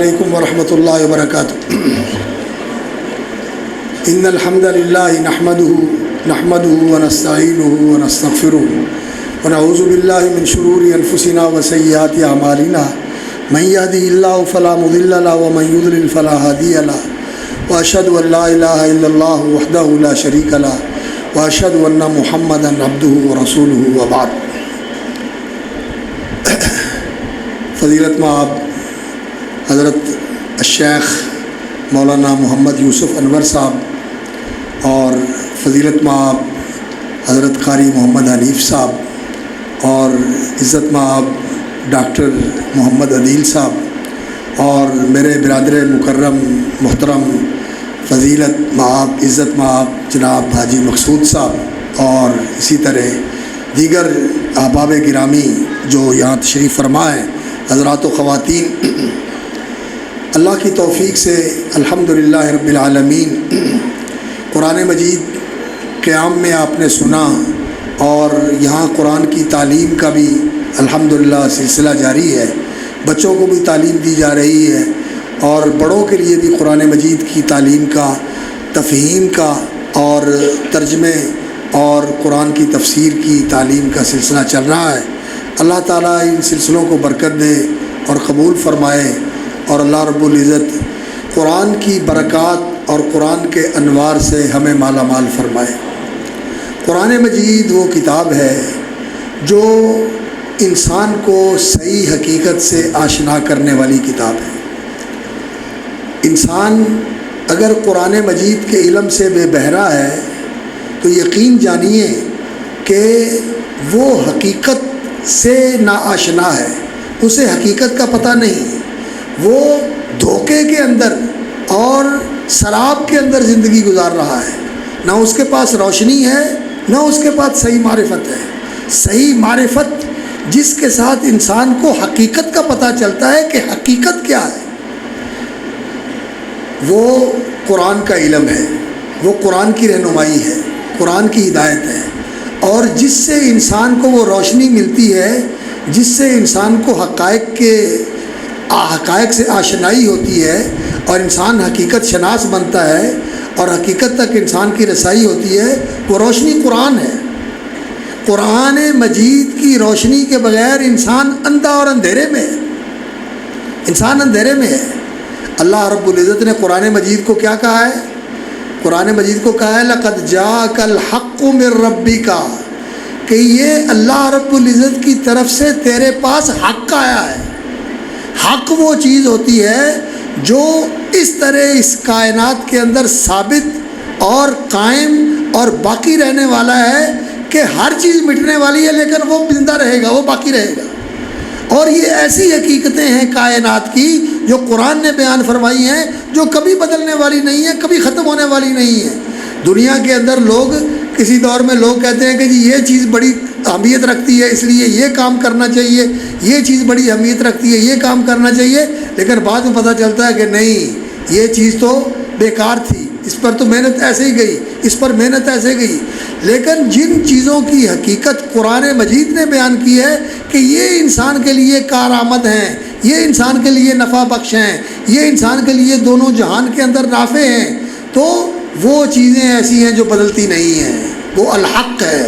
علیکم ورحمۃ اللہ وبرکاتہ۔ ان الحمد للہ نحمده ونستعینہ ونستغفرہ ونعوذ باللہ من شرور انفسنا وسیئات اعمالنا من یهده اللہ فلا مضل له ومن یضلل فلا هادی له واشهد ان لا الہ الا اللہ وحدہ لا شریک له واشهد ان محمدا عبدہ ورسولہ وبعد۔ فضیلت مآب حضرت الشیخ مولانا محمد یوسف انور صاحب اور فضیلت مآب حضرت قاری محمد حنیف صاحب اور عزت مآب ڈاکٹر محمد عدیل صاحب اور میرے برادر مکرم محترم فضیلت مآب عزت مآب جناب حاجی مقصود صاحب اور اسی طرح دیگر احباب گرامی جو یہاں تشریف فرما ہیں، حضرات و خواتین، اللہ کی توفیق سے الحمدللہ رب العالمین قرآن مجید قیام میں آپ نے سنا، اور یہاں قرآن کی تعلیم کا بھی الحمدللہ سلسلہ جاری ہے، بچوں کو بھی تعلیم دی جا رہی ہے اور بڑوں کے لیے بھی قرآن مجید کی تعلیم کا، تفہیم کا اور ترجمے اور قرآن کی تفسیر کی تعلیم کا سلسلہ چل رہا ہے۔ اللہ تعالیٰ ان سلسلوں کو برکت دے اور قبول فرمائے، اور اللہ رب العزت قرآن کی برکات اور قرآن کے انوار سے ہمیں مالا مال فرمائے۔ قرآن مجید وہ کتاب ہے جو انسان کو صحیح حقیقت سے آشنا کرنے والی کتاب ہے۔ انسان اگر قرآن مجید کے علم سے بے بہرا ہے تو یقین جانیے کہ وہ حقیقت سے ناآشنا ہے، اسے حقیقت کا پتہ نہیں، وہ دھوکے کے اندر اور سراب کے اندر زندگی گزار رہا ہے، نہ اس کے پاس روشنی ہے نہ اس کے پاس صحیح معرفت ہے۔ صحیح معرفت جس کے ساتھ انسان کو حقیقت کا پتہ چلتا ہے کہ حقیقت کیا ہے، وہ قرآن کا علم ہے، وہ قرآن کی رہنمائی ہے، قرآن کی ہدایت ہے، اور جس سے انسان کو وہ روشنی ملتی ہے، جس سے انسان کو حقائق سے آشنائی ہوتی ہے اور انسان حقیقت شناس بنتا ہے اور حقیقت تک انسان کی رسائی ہوتی ہے، وہ روشنی قرآن ہے۔ قرآن مجید کی روشنی کے بغیر انسان اندھا اور اندھیرے میں ہے، انسان اندھیرے میں ہے۔ اللہ رب العزت نے قرآن مجید کو کیا کہا ہے؟ قرآن مجید کو کہا ہے لَقَدْ جَاءَكَ الْحَقُّ مِن رَبِّكَ، کہ یہ اللہ رب العزت کی طرف سے تیرے پاس حق آیا ہے۔ حق وہ چیز ہوتی ہے جو اس طرح اس کائنات کے اندر ثابت اور قائم اور باقی رہنے والا ہے کہ ہر چیز مٹنے والی ہے لیکن وہ زندہ رہے گا، وہ باقی رہے گا۔ اور یہ ایسی حقیقتیں ہیں کائنات کی جو قرآن نے بیان فرمائی ہیں، جو کبھی بدلنے والی نہیں ہیں، کبھی ختم ہونے والی نہیں ہیں۔ دنیا کے اندر لوگ کسی دور میں لوگ کہتے ہیں کہ جی یہ چیز بڑی اہمیت رکھتی ہے اس لیے یہ کام کرنا چاہیے، یہ چیز بڑی اہمیت رکھتی ہے یہ کام کرنا چاہیے، لیکن بعد میں پتہ چلتا ہے کہ نہیں، یہ چیز تو بیکار تھی، اس پر تو محنت ایسے ہی گئی، اس پر محنت ایسے گئی۔ لیکن جن چیزوں کی حقیقت قرآن مجید نے بیان کی ہے کہ یہ انسان کے لیے کارآمد ہیں، یہ انسان کے لیے نفع بخش ہیں، یہ انسان کے لیے دونوں جہان کے اندر نافع ہیں، تو وہ چیزیں ایسی ہیں جو بدلتی نہیں ہیں۔ وہ الحق ہے،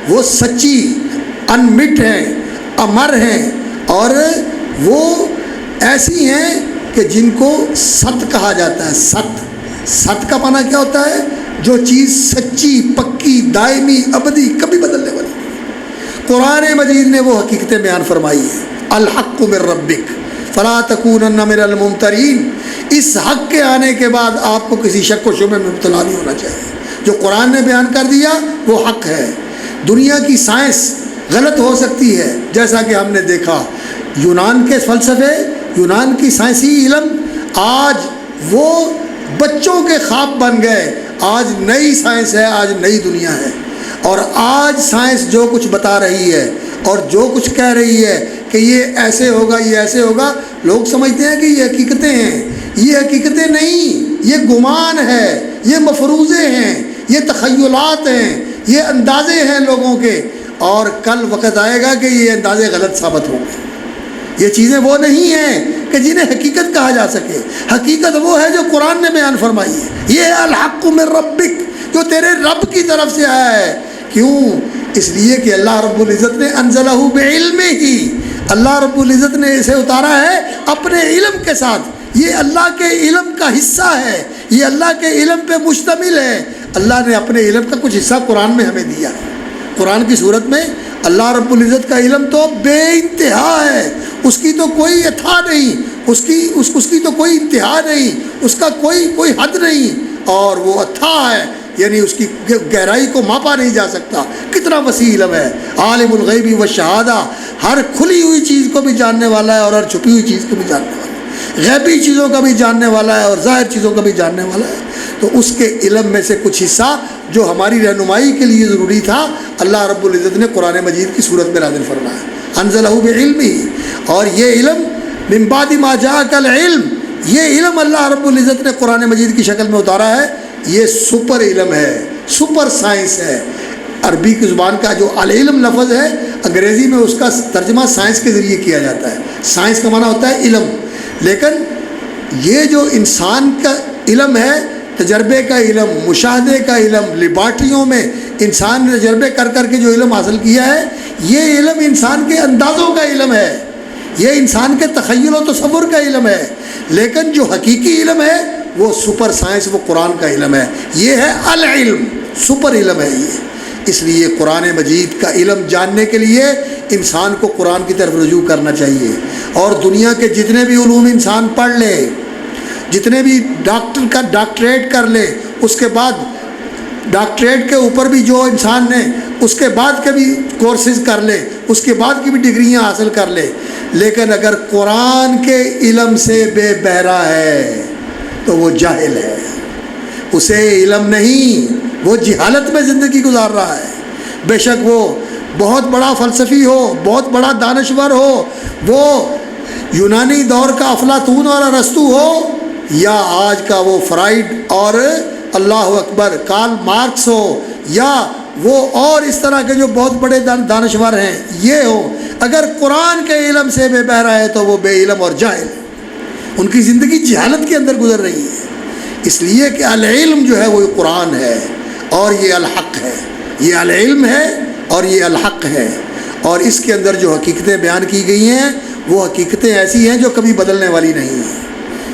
وہ سچی انمٹ ہیں، امر ہیں، اور وہ ایسی ہیں کہ جن کو ست کہا جاتا ہے۔ ست کا معنی کیا ہوتا ہے؟ جو چیز سچی، پکی، دائمی، ابدی، کبھی بدلنے والی۔ قرآن مجید نے وہ حقیقتیں بیان فرمائی ہیں۔ الحق من ربک فلا تکونن من الممترین۔ اس حق کے آنے کے بعد آپ کو کسی شک و شبہ میں مبتلا نہیں ہونا چاہیے۔ جو قرآن نے بیان کر دیا وہ حق ہے۔ دنیا کی سائنس غلط ہو سکتی ہے، جیسا کہ ہم نے دیکھا یونان کے فلسفے، یونان کی سائنسی علم آج وہ بچوں کے خواب بن گئے۔ آج نئی سائنس ہے، آج نئی دنیا ہے، اور آج سائنس جو کچھ بتا رہی ہے اور جو کچھ کہہ رہی ہے کہ یہ ایسے ہوگا، یہ ایسے ہوگا، لوگ سمجھتے ہیں کہ یہ حقیقتیں ہیں۔ یہ حقیقتیں نہیں، یہ گمان ہے، یہ مفروضے ہیں، یہ تخیلات ہیں، یہ اندازے ہیں لوگوں کے، اور کل وقت آئے گا کہ یہ اندازے غلط ثابت ہوں گے۔ یہ چیزیں وہ نہیں ہیں کہ جنہیں حقیقت کہا جا سکے۔ حقیقت وہ ہے جو قرآن نے بیان فرمائی ہے، یہ ہے الحق من ربک، جو تیرے رب کی طرف سے آیا ہے۔ کیوں؟ اس لیے کہ اللہ رب العزت نے انزلہ بعلمہ ہی، اللہ رب العزت نے اسے اتارا ہے اپنے علم کے ساتھ۔ یہ اللہ کے علم کا حصہ ہے، یہ اللہ کے علم پہ مشتمل ہے۔ اللہ نے اپنے علم کا کچھ حصہ قرآن میں ہمیں دیا ہے۔ قرآن کی صورت میں اللہ رب العزت کا علم تو بے انتہا ہے، اس کی تو کوئی اتھا نہیں، اس کی تو کوئی انتہا نہیں، اس کا کوئی حد نہیں، اور وہ اتھا ہے، یعنی اس کی گہرائی کو ماپا نہیں جا سکتا۔ کتنا وسیع علم ہے۔ عالم الغیب والشہادہ، ہر کھلی ہوئی چیز کو بھی جاننے والا ہے اور ہر چھپی ہوئی چیز کو بھی جاننے والا ہے، غیبی چیزوں کا بھی جاننے والا ہے اور ظاہر چیزوں کا بھی جاننے والا ہے۔ تو اس کے علم میں سے کچھ حصہ جو ہماری رہنمائی کے لیے ضروری تھا، اللہ رب العزت نے قرآن مجید کی صورت میں نازل فرمایا، انزلہ بعلمہ۔ اور یہ علم من بعد ما جاءک العلم، یہ علم اللہ رب العزت نے قرآن مجید کی شکل میں اتارا ہے۔ یہ سپر علم ہے، سپر سائنس ہے۔ عربی کی زبان کا جو العلم لفظ ہے، انگریزی میں اس کا ترجمہ سائنس کے ذریعے کیا جاتا ہے۔ سائنس کا معنی ہوتا ہے علم، لیکن یہ جو انسان کا علم ہے، تجربے کا علم، مشاہدے کا علم، لیبارٹریوں میں انسان نے تجربے کر کر کے جو علم حاصل کیا ہے، یہ علم انسان کے اندازوں کا علم ہے، یہ انسان کے تخیل و تصور کا علم ہے۔ لیکن جو حقیقی علم ہے وہ سپر سائنس، وہ قرآن کا علم ہے، یہ ہے العلم، سپر علم ہے یہ۔ اس لیے قرآن مجید کا علم جاننے کے لیے انسان کو قرآن کی طرف رجوع کرنا چاہیے، اور دنیا کے جتنے بھی علوم انسان پڑھ لے، جتنے بھی ڈاکٹر کا ڈاکٹریٹ کر لے، اس کے بعد ڈاکٹریٹ کے اوپر بھی جو انسان نے اس کے بعد کے بھی کورسز کر لے، اس کے بعد کی بھی ڈگریاں حاصل کر لے، لیکن اگر قرآن کے علم سے بے بہرا ہے تو وہ جاہل ہے، اسے علم نہیں، وہ جہالت میں زندگی گزار رہا ہے۔ بے شک وہ بہت بڑا فلسفی ہو، بہت بڑا دانشور ہو، وہ یونانی دور کا افلاطون اور ارسطو ہو، یا آج کا وہ فرائڈ اور اللہ اکبر کارل مارکس ہو، یا وہ اور اس طرح کے جو بہت بڑے دانشور ہیں یہ ہو، اگر قرآن کے علم سے بے بہرا ہے تو وہ بے علم اور جاہل ہے، ان کی زندگی جہالت کے اندر گزر رہی ہے۔ اس لیے کہ العلم جو ہے وہ قرآن ہے اور یہ الحق ہے، یہ العلم ہے اور یہ الحق ہے، اور اس کے اندر جو حقیقتیں بیان کی گئی ہیں وہ حقیقتیں ایسی ہیں جو کبھی بدلنے والی نہیں ہیں۔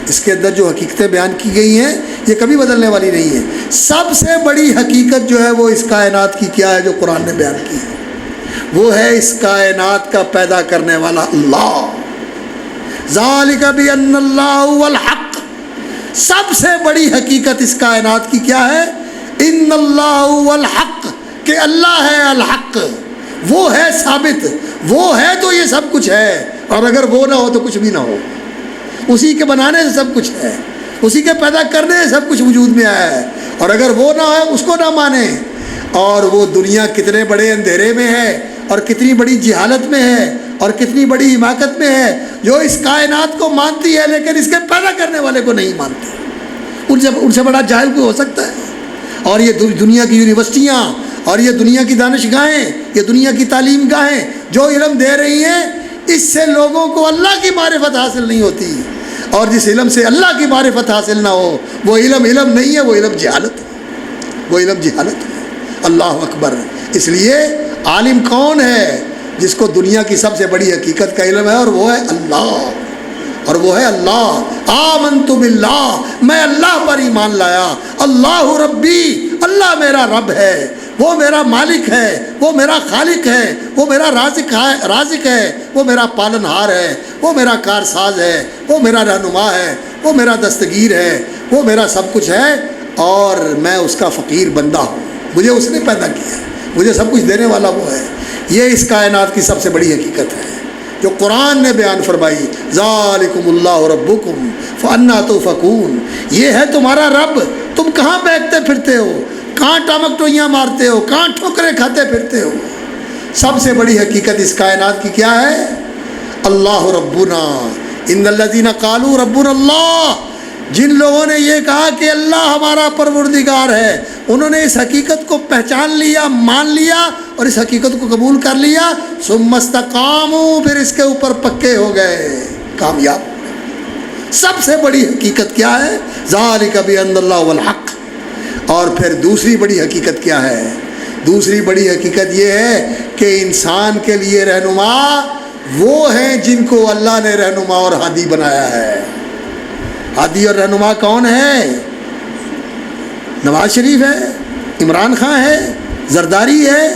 اس کے اندر جو حقیقتیں بیان کی گئی ہیں یہ کبھی بدلنے والی نہیں ہیں۔ سب سے بڑی حقیقت جو ہے وہ اس کائنات کی کیا ہے جو قرآن نے بیان کی ہے؟ وہ ہے اس کائنات کا پیدا کرنے والا اللہ۔ ذالک بأن اللہ هو الحق، سب سے بڑی حقیقت اس کائنات کی کیا ہے؟ ان اللہ هو الحق، کہ اللہ ہے الحق، وہ ہے ثابت، وہ ہے تو یہ سب کچھ ہے، اور اگر وہ نہ ہو تو کچھ بھی نہ ہو۔ اسی کے بنانے سے سب کچھ ہے، اسی کے پیدا کرنے سے سب کچھ وجود میں آیا ہے، اور اگر وہ نہ ہے اس کو نہ مانے، اور وہ دنیا کتنے بڑے اندھیرے میں ہے اور کتنی بڑی جہالت میں ہے اور کتنی بڑی حماقت میں ہے، جو اس کائنات کو مانتی ہے لیکن اس کے پیدا کرنے والے کو نہیں مانتی، ان سے بڑا جاہل کوئی ہو سکتا ہے؟ اور یہ دنیا کی یونیورسٹیاں اور یہ دنیا کی دانشگاہیں، یہ دنیا کی تعلیم گاہیں جو علم دے رہی ہیں، اس سے لوگوں کو اللہ کی معرفت حاصل نہیں ہوتی، اور جس علم سے اللہ کی معرفت حاصل نہ ہو وہ علم نہیں ہے، وہ علم جہالت ہے، وہ علم جہالت ہے۔ اللہ اکبر۔ اس لیے عالم کون ہے؟ جس کو دنیا کی سب سے بڑی حقیقت کا علم ہے، اور وہ ہے اللہ، اور وہ ہے اللہ۔ آمنت باللہ، میں اللہ پر ایمان لایا، اللہ ربی، اللہ میرا رب ہے، وہ میرا مالک ہے، وہ میرا خالق ہے، وہ میرا رازق ہے، وہ میرا پالنہار ہے، وہ میرا کارساز ہے، وہ میرا رہنما ہے، وہ میرا دستگیر ہے، وہ میرا سب کچھ ہے، اور میں اس کا فقیر بندہ ہوں، مجھے اس نے پیدا کیا، مجھے سب کچھ دینے والا وہ ہے۔ یہ اس کائنات کی سب سے بڑی حقیقت ہے جو قرآن نے بیان فرمائی۔ ذالکم اللہ ربکم فانا تؤفکون، یہ ہے تمہارا رب، تم کہاں بیٹھتے پھرتے ہو، کہاں ٹامک ٹوئیاں مارتے ہو، کہاں ٹھوکریں کھاتے پھرتے ہو؟ سب سے بڑی حقیقت اس کائنات کی کیا ہے؟ اللہ ربنا، ان الذین قالوا ربنا اللہ، جن لوگوں نے یہ کہا کہ اللہ ہمارا پروردگار ہے، انہوں نے اس حقیقت کو پہچان لیا، مان لیا، اور اس حقیقت کو قبول کر لیا، ثم استقاموا، پھر اس کے اوپر پکے ہو گئے، کامیاب۔ سب سے بڑی حقیقت کیا ہے؟ ذالک بأن اللہ هو الحق۔ اور پھر دوسری بڑی حقیقت کیا ہے؟ دوسری بڑی حقیقت یہ ہے کہ انسان کے لیے رہنما وہ ہیں جن کو اللہ نے رہنما اور ہادی بنایا ہے۔ ہادی اور رہنما کون ہے؟ نواز شریف ہے، عمران خان ہے، زرداری ہے،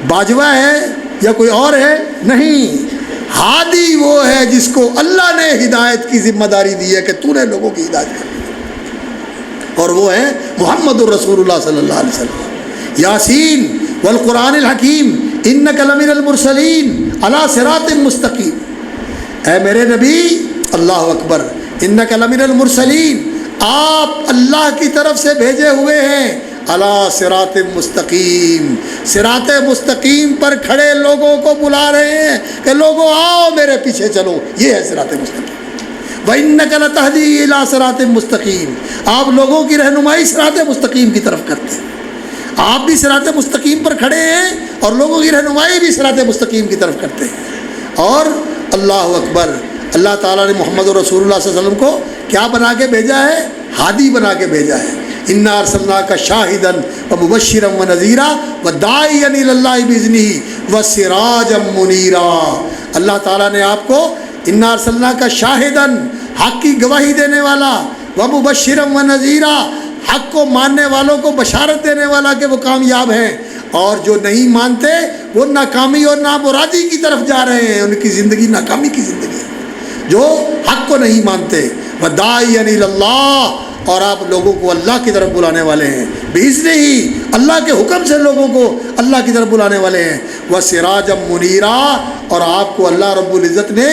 باجوہ ہے یا کوئی اور ہے؟ نہیں، ہادی وہ ہے جس کو اللہ نے ہدایت کی ذمہ داری دی ہے کہ تو نے لوگوں کی ہدایت کرنی، اور وہ ہے محمد الرسول اللہ صلی اللہ علیہ وسلم۔ یاسین والقرآن الحکیم انک لمن المرسلین علی صراط مستقیم۔ اے میرے نبی، اللہ اکبر، انک لمن المرسلین، آپ اللہ کی طرف سے بھیجے ہوئے ہیں، علی صراط مستقیم، صراط مستقیم پر کھڑے لوگوں کو بلا رہے ہیں کہ لوگوں آؤ میرے پیچھے چلو، یہ ہے صراط مستقیم۔ وَإِنَّكَ لَتَهْدِي إِلَىٰ صِرَاطٍ مُسْتَقِيمٍ، آپ لوگوں کی رہنمائی صراط مستقیم کی طرف کرتے ہیں۔ آپ بھی صراط مستقیم پر کھڑے ہیں اور لوگوں کی رہنمائی بھی صراط مستقیم کی طرف کرتے ہیں۔ اور اللہ اکبر، اللہ تعالیٰ نے محمد رسول اللہ صلی اللہ علیہ وسلم کو کیا بنا کے بھیجا ہے؟ ہادی بنا کے بھیجا ہے۔ اِنَّا أَرْسَلْنَاكَ شَاهِدًا وَمُبَشِّرًا وَنَذِيرًا وَدَاعِيًا إِلَى اللَّهِ بِإِذْنِهِ وَسِرَاجًا مُنِيرًا۔ اللہ تعالیٰ نے آپ کو اِنَّا أَرْسَلْنَاكَ شَاهِدًا، حق کی گواہی دینے والا، وَمُبَشِّرًا وَنَذِيرًا، حق کو ماننے والوں کو بشارت دینے والا کہ وہ کامیاب ہیں، اور جو نہیں مانتے وہ ناکامی اور نامرادی کی طرف جا رہے ہیں، ان کی زندگی ناکامی کی زندگی ہے جو حق کو نہیں مانتے۔ وَدَاعِيًا إِلَى اللَّهِ، اور آپ لوگوں کو اللہ کی طرف بلانے والے ہیں، بِإِذْنِهِ، اللہ کے حکم سے لوگوں کو اللہ کی طرف بلانے والے ہیں، وَسِرَاجًا مُنِيرًا، اور آپ کو اللہ رب العزت نے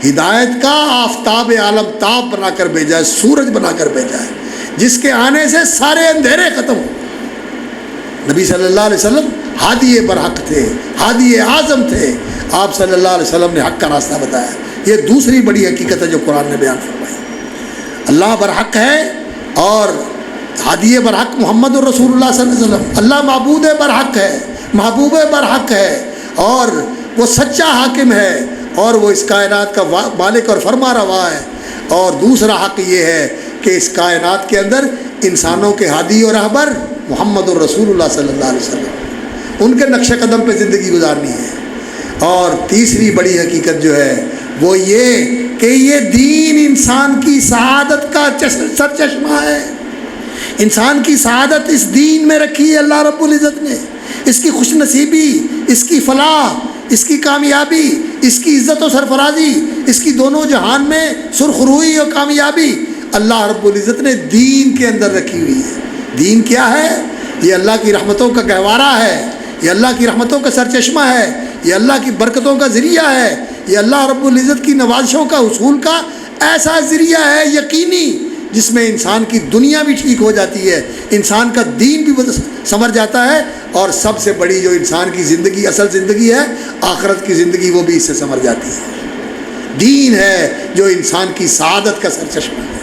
ہدایت کا آفتاب عالم تاب بنا کر بھیجا ہے، سورج بنا کر بھیجا ہے جس کے آنے سے سارے اندھیرے ختم ہو۔ نبی صلی اللہ علیہ وسلم ہادی برحق تھے، ہادی اعظم تھے، آپ صلی اللہ علیہ وسلم نے حق کا راستہ بتایا۔ یہ دوسری بڑی حقیقت ہے جو قرآن نے بیان فرمائی۔ اللہ برحق ہے اور ہادی برحق محمد الرسول اللہ صلی اللہ علیہ وسلم۔ اللہ معبود برحق ہے، محبوب برحق ہے، اور وہ سچا حاکم ہے، اور وہ اس کائنات کا مالک اور فرما روا ہے۔ اور دوسرا حق یہ ہے کہ اس کائنات کے اندر انسانوں کے ہادی اور رہبر محمد الرسول اللہ صلی اللہ علیہ وسلم، ان کے نقش قدم پہ زندگی گزارنی ہے۔ اور تیسری بڑی حقیقت جو ہے وہ یہ کہ یہ دین انسان کی سعادت کا سرچشمہ ہے۔ انسان کی سعادت اس دین میں رکھی ہے اللہ رب العزت نے، اس کی خوش نصیبی، اس کی فلاح، اس کی کامیابی، اس کی عزت و سرفرازی، اس کی دونوں جہان میں سرخروئی اور کامیابی اللہ رب العزت نے دین کے اندر رکھی ہوئی ہے۔ دین کیا ہے؟ یہ اللہ کی رحمتوں کا گہوارہ ہے، یہ اللہ کی رحمتوں کا سرچشمہ ہے، یہ اللہ کی برکتوں کا ذریعہ ہے، یہ اللہ رب العزت کی نوازشوں کا حصول کا ایسا ذریعہ ہے یقینی، جس میں انسان کی دنیا بھی ٹھیک ہو جاتی ہے، انسان کا دین بھی سنور جاتا ہے، اور سب سے بڑی جو انسان کی زندگی، اصل زندگی ہے آخرت کی زندگی، وہ بھی اس سے سنور جاتی ہے۔ دین ہے جو انسان کی سعادت کا سرچشمہ ہے۔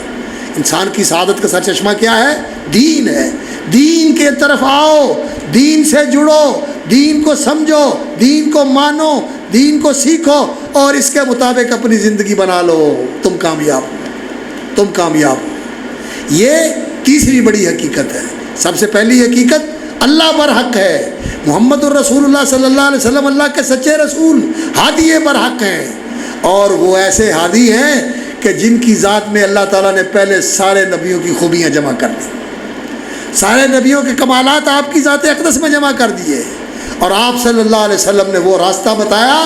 انسان کی سعادت کا سرچشمہ کیا ہے؟ دین ہے۔ دین کے طرف آؤ، دین سے جڑو، دین کو سمجھو، دین کو مانو، دین کو سیکھو، اور اس کے مطابق اپنی زندگی بنا لو، تم کامیاب ہو، تم کامیاب ہو۔ یہ تیسری بڑی حقیقت ہے۔ سب سے پہلی حقیقت اللہ برحق ہے، محمد الرسول اللہ صلی اللہ علیہ وسلم اللہ کے سچے رسول ہادی برحق ہیں، اور وہ ایسے ہادی ہیں کہ جن کی ذات میں اللہ تعالیٰ نے پہلے سارے نبیوں کی خوبیاں جمع کر دی، سارے نبیوں کے کمالات آپ کی ذات اقدس میں جمع کر دیے، اور آپ صلی اللہ علیہ وسلم نے وہ راستہ بتایا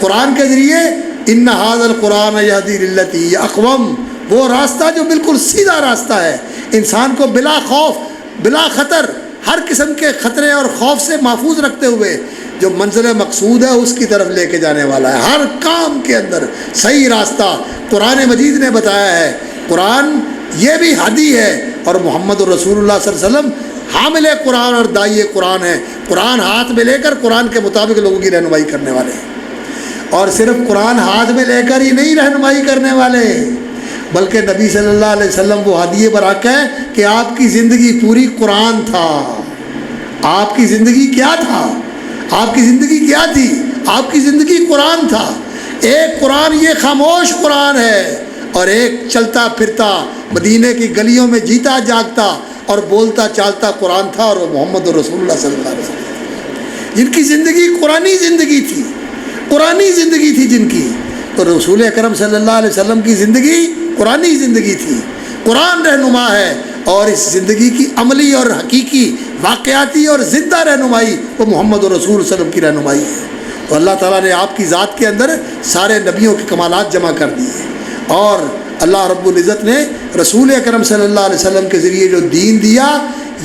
قرآن کے ذریعے، ان ھذا القرآن یہدی للتی ہی اقوم، وہ راستہ جو بالکل سیدھا راستہ ہے، انسان کو بلا خوف، بلا خطر، ہر قسم کے خطرے اور خوف سے محفوظ رکھتے ہوئے جو منزل مقصود ہے اس کی طرف لے کے جانے والا ہے۔ ہر کام کے اندر صحیح راستہ قرآن مجید نے بتایا ہے۔ قرآن یہ بھی ہادی ہے، اور محمد الرسول اللہ صلی اللہ علیہ وسلم حامل قرآن اور داعی قرآن ہے۔ قرآن ہاتھ میں لے کر قرآن کے مطابق لوگوں کی رہنمائی کرنے والے ہیں، اور صرف قرآن ہاتھ میں لے کر ہی نہیں رہنمائی کرنے والے، بلکہ نبی صلی اللہ علیہ وسلم وہ ہادی برحق ہے کہ آپ کی زندگی پوری قرآن تھا۔ آپ کی زندگی کیا تھا؟ آپ کی زندگی کیا تھی؟ آپ کی زندگی قرآن تھا۔ ایک قرآن، یہ خاموش قرآن ہے، اور ایک چلتا پھرتا مدینے کی گلیوں میں جیتا جاگتا اور بولتا چالتا قرآن تھا، اور وہ محمد رسول اللہ صلی اللہ علیہ وسلم، جن کی زندگی قرآنی زندگی تھی، قرآنی زندگی تھی جن کی. تو رسول اکرم صلی اللہ علیہ وسلم کی زندگی قرآنی زندگی تھی، قرآن رہنما ہے، اور اس زندگی کی عملی اور حقیقی واقعاتی اور زندہ رہنمائی وہ محمد رسول صلی اللہ علیہ وسلم کی رہنمائی ہے. تو اللہ تعالیٰ نے آپ کی ذات کے اندر سارے نبیوں کے کمالات جمع کر دیے، اور اللہ رب العزت نے رسول اکرم صلی اللہ علیہ وسلم کے ذریعے جو دین دیا،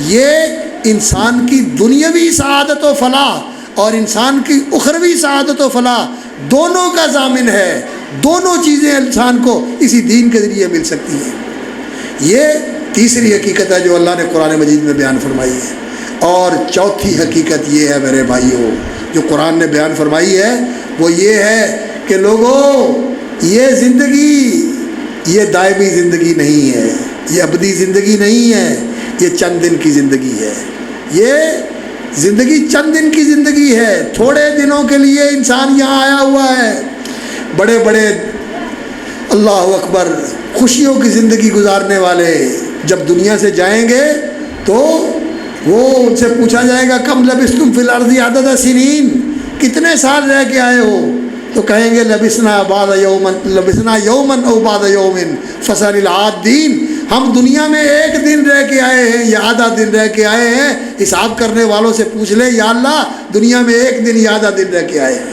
یہ انسان کی دنیاوی سعادت و فلاح اور انسان کی اخروی سعادت و فلاح دونوں کا ضامن ہے. دونوں چیزیں انسان کو اسی دین کے ذریعے مل سکتی ہیں. یہ تیسری حقیقت ہے جو اللہ نے قرآن مجید میں بیان فرمائی ہے. اور چوتھی حقیقت یہ ہے میرے بھائیوں جو قرآن نے بیان فرمائی ہے، وہ یہ ہے کہ لوگوں یہ زندگی یہ دائمی زندگی نہیں ہے، یہ ابدی زندگی نہیں ہے، یہ چند دن کی زندگی ہے. یہ زندگی چند دن کی زندگی ہے، تھوڑے دنوں کے لیے انسان یہاں آیا ہوا ہے. بڑے بڑے اللہ اکبر خوشیوں کی زندگی گزارنے والے جب دنیا سے جائیں گے تو وہ ان سے پوچھا جائے گا کم لبثتم فی الارض عدد سنین، کتنے سال رہ کے آئے ہو؟ تو کہیں گے لبثنا یوما او بعد یوم فسأل العادین، ہم دنیا میں ایک دن رہ کے آئے ہیں یا آدھا دن رہ کے آئے ہیں. حساب کرنے والوں سے پوچھ لے یا اللہ دنیا میں ایک دن یا آدھا دن رہ کے آئے ہیں.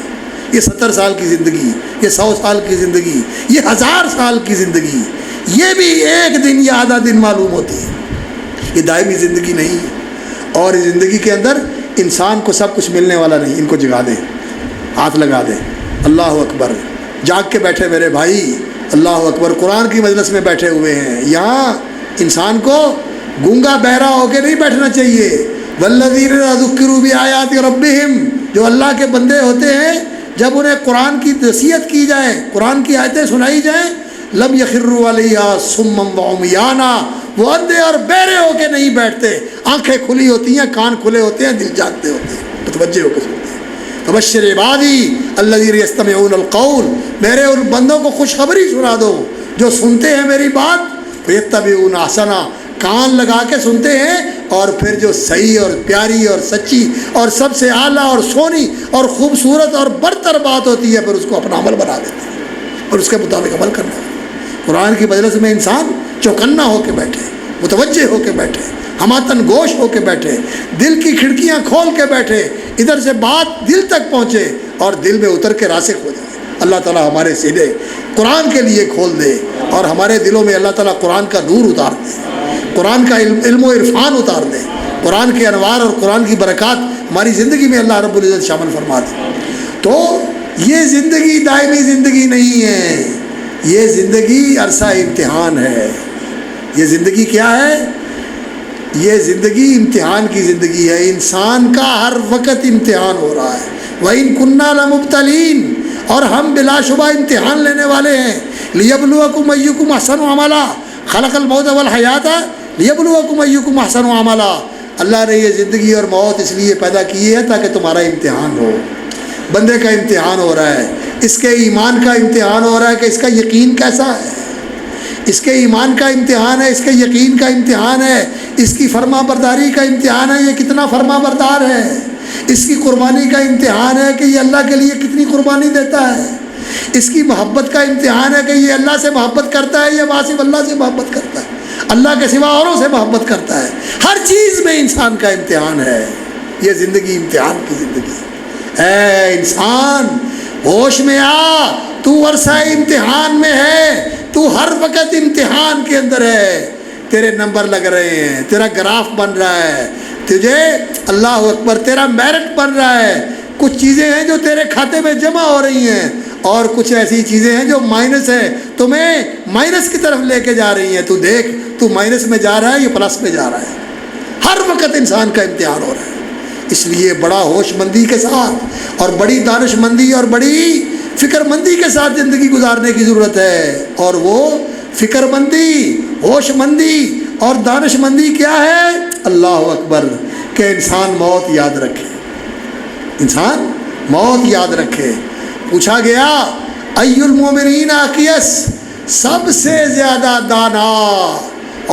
یہ 70 سال کی زندگی، یہ 100 سال کی زندگی، یہ 1000 سال کی زندگی، یہ بھی ایک دن یا آدھا دن معلوم ہوتی ہے. یہ دائمی زندگی نہیں ہے. اور اس زندگی کے اندر انسان کو سب کچھ ملنے والا نہیں. ان کو جگا دیں، ہاتھ لگا دیں. اللہ اکبر، جاگ کے بیٹھے میرے بھائی، اللہ اکبر. قرآن کی مجلس میں بیٹھے ہوئے ہیں. یہاں انسان کو گونگا بہرا ہو کے نہیں بیٹھنا چاہیے. والذین اذا ذکروا بآیات ربہم، جو اللہ کے بندے ہوتے ہیں جب انہیں قرآن کی نصیحت کی جائے، قرآن کی آیتیں سنائی جائیں، لم یخروا علیہا صما وعمیانا، وہ اندھے اور بہرے ہو کے نہیں بیٹھتے. آنکھیں کھلی ہوتی ہیں، کان کھلے ہوتے ہیں، دل جاگتے ہوتے ہیں، متوجہ ہو کے سنتے ہیں. فبشر عبادی الذین یستمعون القول، میرے ان بندوں کو خوشخبری سنا دو جو سنتے ہیں میری بات، فیتبعون احسنا، کان لگا کے سنتے ہیں، اور پھر جو صحیح اور پیاری اور سچی اور سب سے اعلیٰ اور سونی اور خوبصورت اور برتر بات ہوتی ہے پھر اس کو اپنا عمل بنا دیتے ہیں اور اس کے مطابق عمل کرنا ہے. قرآن کی مجلس میں انسان چوکنا ہو کے بیٹھے، متوجہ ہو کے بیٹھے، ہماتن گوش ہو کے بیٹھے، دل کی کھڑکیاں کھول کے بیٹھے، ادھر سے بات دل تک پہنچے اور دل میں اتر کے راسخ ہو جائے. اللہ تعالیٰ ہمارے سینے قرآن کے لیے کھول دے اور ہمارے دلوں میں اللہ تعالیٰ قرآن کا نور اتار دے، قرآن کا علم و عرفان اتار دے، قرآن کے انوار اور قرآن کی برکات ہماری زندگی میں اللہ رب العزت شامل فرما دے. تو یہ زندگی دائمی زندگی نہیں ہے، یہ زندگی عرصہ امتحان ہے. یہ زندگی کیا ہے؟ یہ زندگی امتحان کی زندگی ہے. انسان کا ہر وقت امتحان ہو رہا ہے. وَإِن كُنَّا لَمُبْتَلِينَ، اور ہم بلا شبہ امتحان لینے والے ہیں. لِيَبْلُوَكُمْ أَيُّكُمْ أَحْسَنُ عَمَلًا، خَلَقَ الْمَوْتَ وَالْحَيَاةَ لِيَبْلُوَكُمْ أَيُّكُمْ أَحْسَنُ عَمَلًا. اللہ نے یہ زندگی اور موت اس لیے پیدا کی ہے تاکہ تمہارا امتحان ہو. بندے کا امتحان ہو رہا ہے، اس کے ایمان کا امتحان ہو رہا ہے کہ اس کا یقین کیسا ہے، اس کے ایمان کا امتحان ہے، اس کے یقین کا امتحان ہے، اس کی فرما برداری کا امتحان ہے، یہ کتنا فرما بردار ہے. اس کی قربانی کا امتحان ہے کہ یہ اللہ کے لیے کتنی قربانی دیتا ہے. اس کی محبت کا امتحان ہے کہ یہ اللہ سے محبت کرتا ہے یا صرف اللہ سے محبت کرتا ہے، اللہ کے سوا اوروں سے محبت کرتا ہے. ہر چیز میں انسان کا امتحان ہے. یہ زندگی امتحان کی زندگی. اے انسان ہوش میں آ، تو عرصہ امتحان میں ہے، تو ہر وقت امتحان کے اندر ہے. تیرے نمبر لگ رہے ہیں، تیرا گراف بن رہا ہے، تجھے اللہ اکبر تیرا میرٹ بن رہا ہے. کچھ چیزیں ہیں جو تیرے کھاتے میں جمع ہو رہی ہیں اور کچھ ایسی چیزیں ہیں جو مائنس ہے، تمہیں مائنس کی طرف لے کے جا رہی ہیں. تو دیکھ، تو مائنس میں جا رہا ہے، یہ پلس میں جا رہا ہے. ہر وقت انسان کا امتحان ہو رہا ہے. اس لیے بڑا ہوش مندی کے ساتھ اور بڑی دانش مندی اور بڑی فکر مندی کے ساتھ زندگی گزارنے کی ضرورت ہے. اور وہ فکر مندی، ہوش مندی اور دانش مندی کیا ہے؟ اللہ اکبر، کہ انسان موت یاد رکھے. انسان موت یاد رکھے. پوچھا گیا ای المومنین اقیس، سب سے زیادہ دانا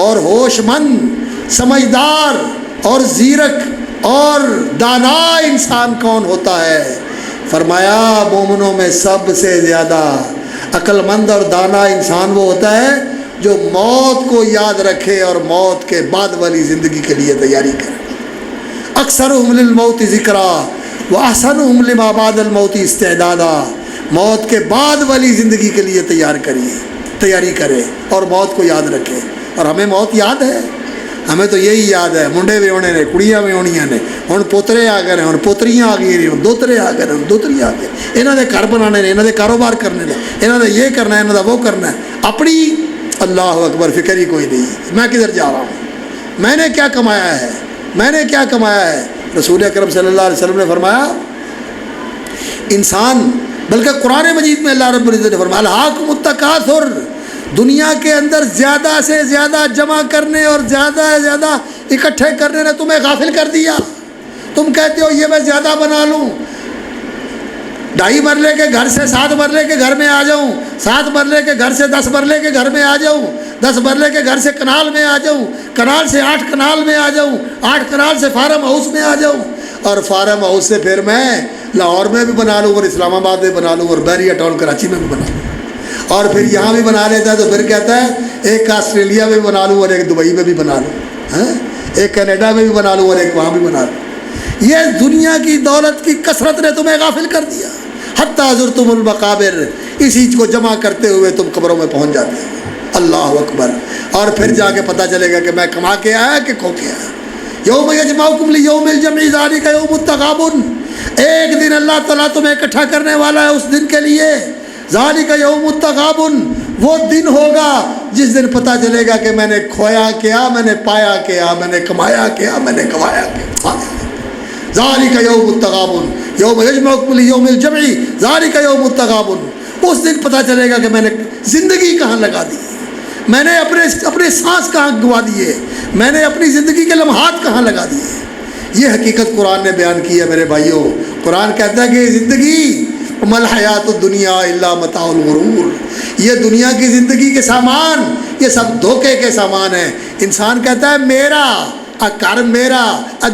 اور ہوش مند، سمجھدار اور زیرک اور دانا انسان کون ہوتا ہے؟ فرمایا مومنوں میں سب سے زیادہ عقل مند اور دانا انسان وہ ہوتا ہے جو موت کو یاد رکھے اور موت کے بعد والی زندگی کے لیے تیاری کرے۔ اکثرہم للموت ذکرا واحسنہم لما بعد الموت استعدادا، موت کے بعد والی زندگی کے لیے تیاری کرے اور موت کو یاد رکھے۔ اور ہمیں موت یاد ہے، ہمیں تو یہی یاد ہے، منڈے بھی ہونے نے، کڑیاں بھی ہونیاں نے، ہن پوترے آ گئے ہن پوتریاں آ گئی ہن دوترے آ گئے ہن دوتری آ گئے، انہاں دے گھر بنانے نے، انہاں دے کاروبار کرنے نے، انہاں دا یہ کرنا ہے، انہاں دا وہ کرنا ہے، اپنی اللہ اکبر فکر ہی کوئی نہیں، میں کدھر جا رہا ہوں، میں نے کیا کمایا ہے، میں نے کیا کمایا ہے۔ رسول اکرم صلی اللہ علیہ وسلم نے فرمایا انسان، بلکہ قرآن مجید میں اللہ رب العزت نے فرمایا الہاکم التکاثر، دنیا کے اندر زیادہ سے زیادہ جمع کرنے اور زیادہ سے زیادہ اکٹھے کرنے نے تمہیں غافل کر دیا۔ تم کہتے ہو یہ میں زیادہ بنا لوں، 2.5 مرلے کے گھر سے 7 مرلے کے گھر میں آ جاؤں، 7 مرلے کے گھر سے 10 مرلے کے گھر میں آ جاؤں، 10 مرلے کے گھر سے کنال میں آ جاؤں، کنال سے 8 کنال میں آ جاؤں، 8 کنال سے فارم ہاؤس میں آ جاؤں، اور فارم ہاؤس سے پھر میں لاہور میں بھی بنا لوں اور اسلام آباد میں بنا لوں اور بحریہ ٹاؤن کراچی میں بھی بنا لوں، اور پھر یہاں بھی بنا لیتا ہے تو پھر کہتا ہے ایک آسٹریلیا میں بھی بنا لوں اور ایک دبئی میں بھی بنا لوں، ایک کینیڈا میں بھی بنا لوں اور ایک وہاں بھی بنا لوں۔ یہ دنیا کی دولت کی کثرت نے تمہیں غافل کر دیا، حتیٰ زرتم المقابر، اسی کو جمع کرتے ہوئے تم قبروں میں پہنچ جاتے ہو۔ اللہ اکبر۔ اور پھر جا کے پتہ چلے گا کہ میں کما کے آیا کہ کھو کے آیا۔ یوم یجمعکم لیوم الجمع ذالک یوم التغابن، ایک دن اللہ تعالیٰ تمہیں اکٹھا کرنے والا ہے اس دن کے لیے، ذالک یوم التغابن، وہ دن ہوگا جس دن پتہ چلے گا کہ میں نے کھویا کیا، میں نے پایا کیا، میں نے کمایا کیا، میں نے کمایا کیا۔ ذالک یوم التغابن یوم یجمعکم لیوم الجمع ذالک یوم التغابن، اس دن پتہ چلے گا کہ میں نے زندگی کہاں لگا دی، میں نے اپنے سانس کہاں گوا دیے، میں نے اپنی زندگی کے لمحات کہاں لگا دیے۔ یہ حقیقت قرآن نے بیان کی ہے میرے بھائیوں۔ قرآن کہتا ہے کہ زندگی مل حیات الدنیا الا متاع الغرور، یہ دنیا کی زندگی کے سامان یہ سب دھوکے کے سامان ہیں۔ انسان کہتا ہے میرا، گھر میرا،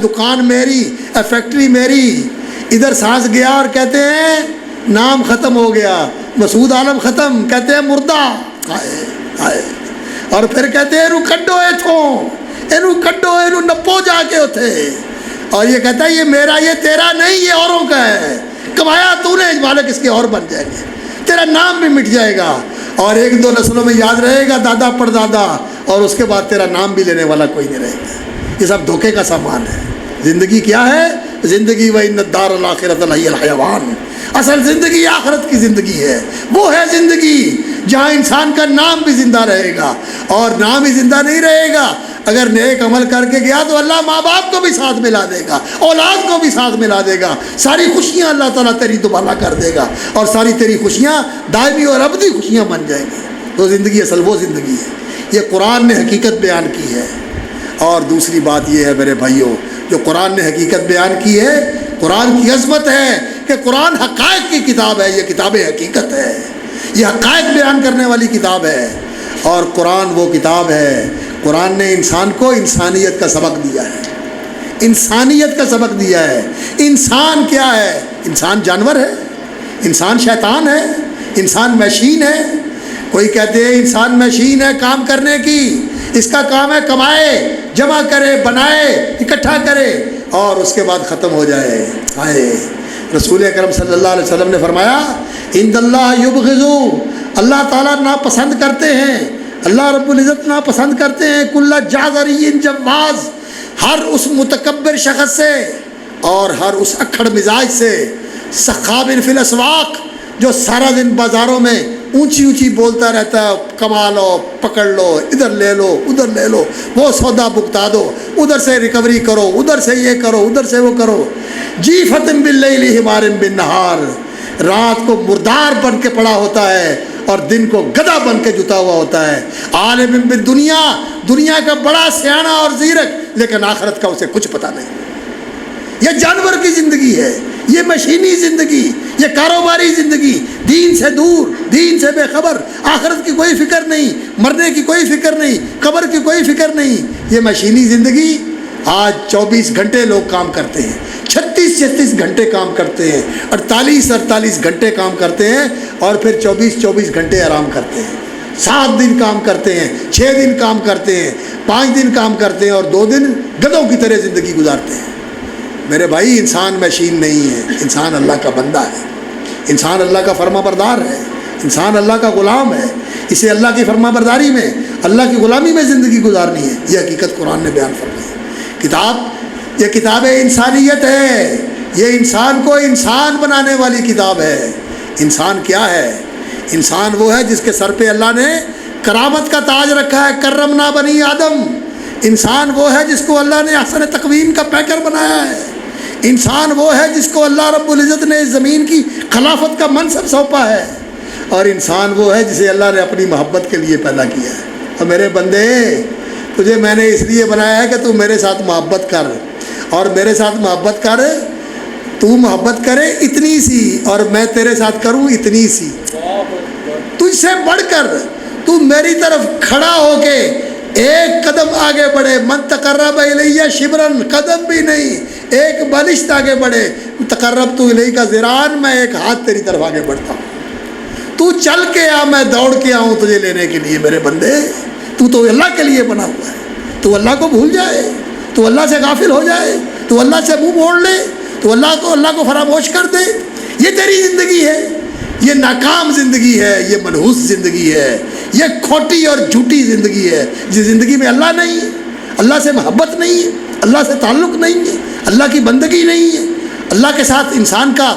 دکان میری، فیکٹری میری، ادھر سانس گیا اور کہتے ہیں نام ختم ہو گیا، مسعود عالم ختم، کہتے ہیں مردہ، اور پھر کہتے ہیں کڈو اینو نپو جا کے اتھے، اور یہ کہتا ہے یہ میرا، یہ تیرا نہیں، یہ اوروں کا ہے، کمایا تو نے، مالک اس کے اور بن جائیں گے، تیرا نام بھی مٹ جائے گا اور 1-2 نسلوں میں یاد رہے گا دادا پردادا، اور اس کے بعد تیرا نام بھی لینے والا کوئی نہیں رہے گا۔ یہ سب دھوکے کا سامان ہے۔ زندگی کیا ہے؟ زندگی وَإِنَّ الدَّارَ الْآخِرَةَ لَهِيَ الْحَيَوَانُ، اصل زندگی آخرت کی زندگی ہے، وہ ہے زندگی جہاں انسان کا نام بھی زندہ رہے گا، اور نام ہی زندہ نہیں رہے گا اگر نیک عمل کر کے گیا تو اللہ ماں باپ کو بھی ساتھ ملا دے گا، اولاد کو بھی ساتھ ملا دے گا، ساری خوشیاں اللہ تعالیٰ تیری دوبارہ کر دے گا، اور ساری تیری خوشیاں دائمی اور ابدی خوشیاں بن جائیں گی۔ تو زندگی اصل وہ زندگی ہے، یہ قرآن نے حقیقت بیان کی ہے۔ اور دوسری بات یہ ہے میرے بھائیوں، جو قرآن نے حقیقت بیان کی ہے، قرآن کی عظمت ہے کہ قرآن حقائق کی کتاب ہے، یہ کتاب حقیقت ہے، یہ حقائق بیان کرنے والی کتاب ہے، اور قرآن وہ کتاب ہے، قرآن نے انسان کو انسانیت کا سبق دیا ہے، انسانیت کا سبق دیا ہے۔ انسان کیا ہے؟ انسان جانور ہے، انسان شیطان ہے، انسان مشین ہے۔ کوئی کہتے ہیں انسان مشین ہے کام کرنے کی، اس کا کام ہے کمائے، جمع کرے، بنائے، اکٹھا کرے اور اس کے بعد ختم ہو جائے۔ رسول اکرم صلی اللہ علیہ وسلم نے فرمایا عند اللہ یبغضو، اللہ تعالیٰ ناپسند کرتے ہیں، اللہ رب العزت ناپسند کرتے ہیں کل جازری جواز، ہر اس متکبر شخص سے اور ہر اس اکھڑ مزاج سے، سخاب فی الاسواق، جو سارا دن بازاروں میں اونچی اونچی بولتا رہتا ہے، کما لو، پکڑ لو، ادھر لے لو، ادھر لے لو، وہ سودا بکتا دو، ادھر سے ریکوری کرو، ادھر سے یہ کرو، ادھر سے وہ کرو۔ جیفۃ باللیل حمار بالنہار، رات کو مردار بن کے پڑا ہوتا ہے اور دن کو گدھا بن کے جتا ہوا ہوتا ہے۔ عالم بالدنیا، دنیا کا بڑا سیانہ اور زیرک، لیکن آخرت کا اسے کچھ پتہ نہیں۔ یہ جانور کی زندگی ہے، یہ مشینی زندگی، یہ کاروباری زندگی، دین سے دور، دین سے بے خبر، آخرت کی کوئی فکر نہیں، مرنے کی کوئی فکر نہیں، قبر کی کوئی فکر نہیں، یہ مشینی زندگی۔ آج 24 گھنٹے لوگ کام کرتے ہیں، 36 گھنٹے کام کرتے ہیں، 48 گھنٹے کام کرتے ہیں، اور پھر 24 گھنٹے آرام کرتے ہیں۔ 7 دن کام کرتے ہیں، 6 دن کام کرتے ہیں، 5 دن کام کرتے ہیں، اور 2 دن گدھوں کی طرح زندگی گزارتے ہیں۔ میرے بھائی، انسان مشین نہیں ہے، انسان اللہ کا بندہ ہے، انسان اللہ کا فرما بردار ہے، انسان اللہ کا غلام ہے۔ اسے اللہ کی فرما برداری میں، اللہ کی غلامی میں زندگی گزارنی ہے۔ یہ حقیقت قرآن نے بیان فرمائی۔ یہ کتاب انسانیت ہے، یہ انسان کو انسان بنانے والی کتاب ہے۔ انسان کیا ہے؟ انسان وہ ہے جس کے سر پہ اللہ نے کرامت کا تاج رکھا ہے، کرمنا بنی آدم۔ انسان وہ ہے جس کو اللہ نے احسن تقویم کا پیکر بنایا ہے۔ انسان وہ ہے جس کو اللہ رب العزت نے اس زمین کی خلافت کا منصب سونپا ہے، اور انسان وہ ہے جسے اللہ نے اپنی محبت کے لیے پیدا کیا ہے۔ اور میرے بندے، تجھے میں نے اس لیے بنایا ہے کہ تو میرے ساتھ محبت کر، اور میرے ساتھ محبت کر، تو محبت کرے اتنی سی، اور میں تیرے ساتھ کروں اتنی سی، تجھ سے بڑھ کر تو میری طرف کھڑا ہو کے ایک قدم آگے بڑھے۔ من تقرب الیہ شبرن، قدم بھی نہیں، ایک بالشت آگے بڑھے۔ تقرب تو الیہ کا ذراعن، میں ایک ہاتھ تیری طرف آگے بڑھتا ہوں۔ تو چل کے آ، میں دوڑ کے آؤں تجھے لینے کے لیے۔ میرے بندے، تو اللہ کے لیے بنا ہوا ہے۔ تو اللہ کو بھول جائے، تو اللہ سے غافل ہو جائے، تو اللہ سے منہ موڑ لے، تو اللہ کو فراموش کر دے۔ یہ تیری زندگی ہے، یہ ناکام زندگی ہے، یہ منحوس زندگی ہے، یہ کھوٹی اور جھوٹی زندگی ہے، جس زندگی میں اللہ نہیں ہے، اللہ سے محبت نہیں ہے، اللہ سے تعلق نہیں ہے، اللہ کی بندگی نہیں ہے، اللہ کے ساتھ انسان کا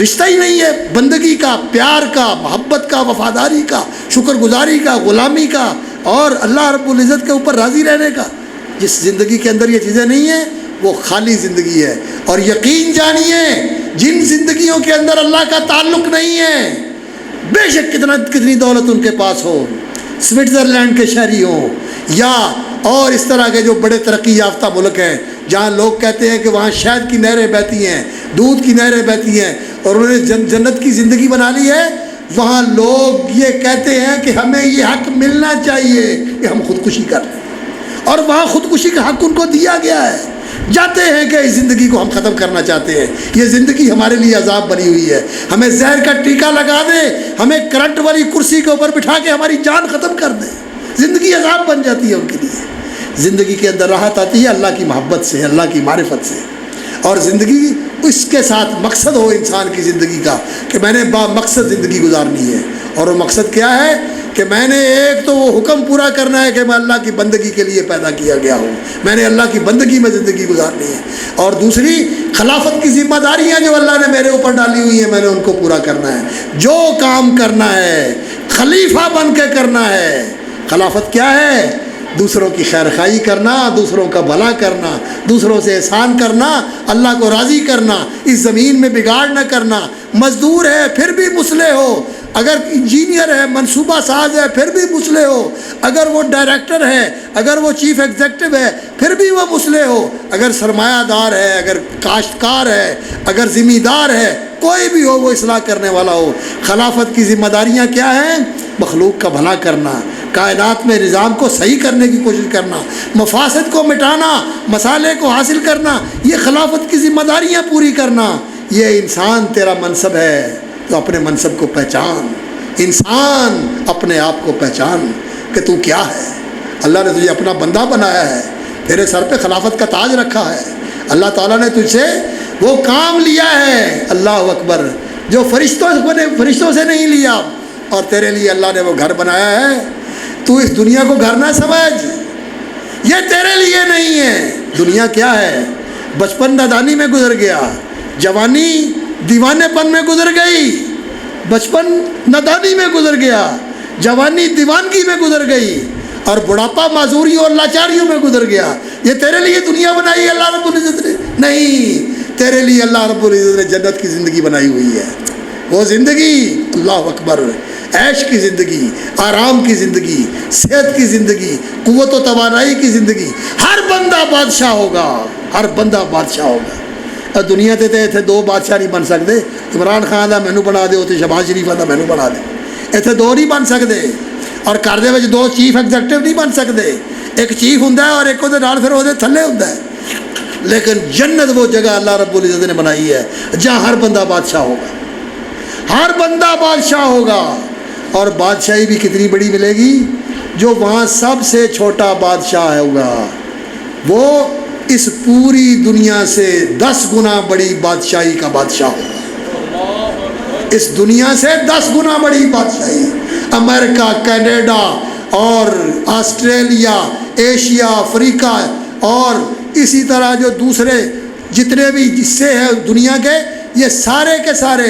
رشتہ ہی نہیں ہے، بندگی کا، پیار کا، محبت کا، وفاداری کا، شکر گزاری کا، غلامی کا، اور اللہ رب العزت کے اوپر راضی رہنے کا۔ جس زندگی کے اندر یہ چیزیں نہیں ہیں وہ خالی زندگی ہے۔ اور یقین جانیے، جن زندگیوں کے اندر اللہ کا تعلق نہیں ہے، بے شک کتنی دولت ان کے پاس ہو، سوئٹزرلینڈ کے شہری ہوں یا اور اس طرح کے جو بڑے ترقی یافتہ ملک ہیں، جہاں لوگ کہتے ہیں کہ وہاں شہد کی نہریں بہتی ہیں، دودھ کی نہریں بہتی ہیں، اور انہوں نے جنت کی زندگی بنا لی ہے، وہاں لوگ یہ کہتے ہیں کہ ہمیں یہ حق ملنا چاہیے کہ ہم خودکشی کر لیں، اور وہاں خودکشی کا حق ان کو دیا گیا ہے۔ جاتے ہیں کہ اس زندگی کو ہم ختم کرنا چاہتے ہیں، یہ زندگی ہمارے لیے عذاب بنی ہوئی ہے، ہمیں زہر کا ٹیکہ لگا دے، ہمیں کرنٹ والی کرسی کے اوپر بٹھا کے ہماری جان ختم کر دے۔ زندگی عذاب بن جاتی ہے ان کے لیے۔ زندگی کے اندر راحت آتی ہے اللہ کی محبت سے، اللہ کی معرفت سے، اور زندگی اس کے ساتھ مقصد ہو انسان کی زندگی کا کہ میں نے با مقصد زندگی گزارنی ہے۔ اور وہ مقصد کیا ہے کہ میں نے ایک تو وہ حکم پورا کرنا ہے کہ میں اللہ کی بندگی کے لیے پیدا کیا گیا ہوں، میں نے اللہ کی بندگی میں زندگی گزارنی ہے، اور دوسری خلافت کی ذمہ داریاں جو اللہ نے میرے اوپر ڈالی ہوئی ہیں، میں نے ان کو پورا کرنا ہے۔ جو کام کرنا ہے خلیفہ بن کے کرنا ہے۔ خلافت کیا ہے؟ دوسروں کی خیر خواہی کرنا، دوسروں کا بھلا کرنا، دوسروں سے احسان کرنا، اللہ کو راضی کرنا، اس زمین میں بگاڑ نہ کرنا۔ مزدور ہے پھر بھی مصلح ہو، اگر انجینئر ہے، منصوبہ ساز ہے، پھر بھی مصلح ہو، اگر وہ ڈائریکٹر ہے، اگر وہ چیف ایگزیکٹو ہے، پھر بھی وہ مصلح ہو، اگر سرمایہ دار ہے، اگر کاشتکار ہے، اگر ذمہ دار ہے، کوئی بھی ہو، وہ اصلاح کرنے والا ہو۔ خلافت کی ذمہ داریاں کیا ہیں؟ مخلوق کا بھلا کرنا، کائنات میں نظام کو صحیح کرنے کی کوشش کرنا، مفاسد کو مٹانا، مسالے کو حاصل کرنا، یہ خلافت کی ذمہ داریاں پوری کرنا۔ یہ انسان تیرا منصب ہے، تو اپنے منصب کو پہچان۔ انسان اپنے آپ کو پہچان کہ تو کیا ہے۔ اللہ نے تجھے اپنا بندہ بنایا ہے، تیرے سر پہ خلافت کا تاج رکھا ہے۔ اللہ تعالیٰ نے تجھ سے وہ کام لیا ہے، اللہ اکبر، جو فرشتوں سے نہیں لیا، اور تیرے لیے اللہ نے وہ گھر بنایا ہے۔ تو اس دنیا کو گھر نہ سمجھ، یہ تیرے لیے نہیں ہے۔ دنیا کیا ہے؟ بچپن نادانی میں گزر گیا، جوانی دیوانے پن میں گزر گئی، بچپن نادانی میں گزر گیا، جوانی دیوانگی میں گزر گئی، اور بڑھاپا معذوریوں اور لاچاریوں میں گزر گیا۔ یہ تیرے لیے دنیا بنائی ہے اللہ رب العزت نے؟ نہیں، تیرے لیے اللہ رب العزت نے جنت کی زندگی بنائی ہوئی ہے۔ وہ زندگی، اللہ اکبر، عیش کی زندگی، آرام کی زندگی، صحت کی زندگی، قوت و توانائی کی زندگی۔ ہر بندہ بادشاہ ہوگا، ہر بندہ بادشاہ ہوگا۔ اور دنیا تے تے دو بادشاہ نہیں بن سکتے، عمران خان دا مینو بنا دے، تے شہباز شریف دا مینو بنا دے، اتنے دو نہیں بن سکتے، اور گھر دے وچ دو چیف ایگزیکٹو نہیں بن سکتے، ایک چیف ہوندا ہے اور ایک دے نال پھر وہ تھلے ہوندا ہے۔ لیکن جنت وہ جگہ اللہ رب العزت نے بنائی ہے جہاں ہر بندہ بادشاہ ہوگا، ہر بندہ بادشاہ ہوگا، اور بادشاہی بھی کتنی بڑی ملے گی، جو وہاں سب سے چھوٹا بادشاہ ہوگا وہ اس پوری دنیا سے 10 گنا بڑی بادشاہی کا بادشاہ ہوگا، اس دنیا سے 10 گنا بڑی بادشاہی۔ امریکہ، کینیڈا اور آسٹریلیا، ایشیا، افریقہ اور اسی طرح جو دوسرے جتنے بھی حصے ہیں دنیا کے، یہ سارے کے سارے،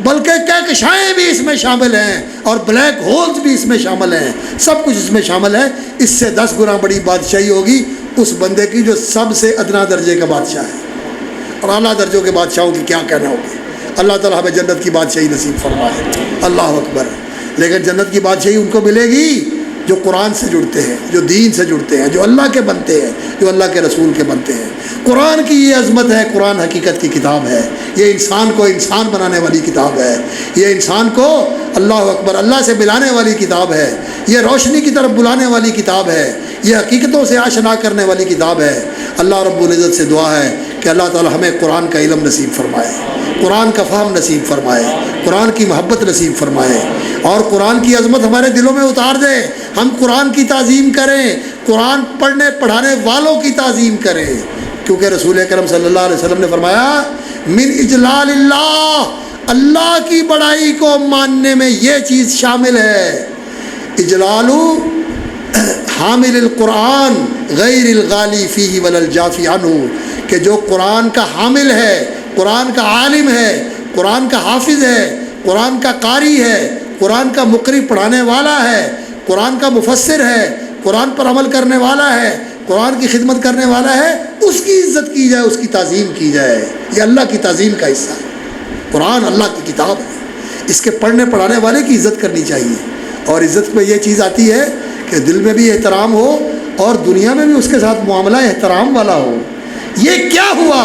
بلکہ کہکشائیں بھی اس میں شامل ہیں اور بلیک ہولز بھی اس میں شامل ہیں، سب کچھ اس میں شامل ہے، اس سے 10 گنا بڑی بادشاہی ہوگی اس بندے کی جو سب سے ادنا درجے کا بادشاہ ہے۔ اور اعلیٰ درجوں کے بادشاہوں کی کیا کہنا ہوگی۔ اللہ تعالیٰ ہمیں جنت کی بادشاہی نصیب فرمائے، اللہ اکبر۔ لیکن جنت کی بادشاہی ان کو ملے گی جو قرآن سے جڑتے ہیں، جو دین سے جڑتے ہیں، جو اللہ کے بنتے ہیں، جو اللہ کے رسول کے بنتے ہیں۔ قرآن کی یہ عظمت ہے، قرآن حقیقت کی کتاب ہے، یہ انسان کو انسان بنانے والی کتاب ہے، یہ انسان کو اللہ اکبر اللہ سے ملانے والی کتاب ہے، یہ روشنی کی طرف بلانے والی کتاب ہے، یہ حقیقتوں سے آشنا کرنے والی کتاب ہے۔ اللہ رب العزت سے دعا ہے کہ اللہ تعالی ہمیں قرآن کا علم نصیب فرمائے، قرآن کا فہم نصیب فرمائے، قرآن کی محبت نصیب فرمائے، اور قرآن کی عظمت ہمارے دلوں میں اتار دے۔ ہم قرآن کی تعظیم کریں، قرآن پڑھنے پڑھانے والوں کی تعظیم کریں، کیونکہ رسول اکرم صلی اللہ علیہ وسلم نے فرمایا من اجلال اللہ، اللہ کی بڑائی کو ماننے میں یہ چیز شامل ہے، اجلال حامل القرآن غیر الغالی فیہ ولا الجافی عنہ، کہ جو قرآن کا حامل ہے، قرآن کا عالم ہے، قرآن کا حافظ ہے، قرآن کا قاری ہے، قرآن کا مقری پڑھانے والا ہے، قرآن کا مفسر ہے، قرآن پر عمل کرنے والا ہے، قرآن کی خدمت کرنے والا ہے، اس کی عزت کی جائے، اس کی تعظیم کی جائے۔ یہ اللہ کی تعظیم کا حصہ ہے، قرآن اللہ کی کتاب ہے، اس کے پڑھنے پڑھانے والے کی عزت کرنی چاہیے، اور عزت میں یہ چیز آتی ہے کہ دل میں بھی احترام ہو اور دنیا میں بھی اس کے ساتھ معاملہ احترام والا ہو۔ یہ کیا ہوا،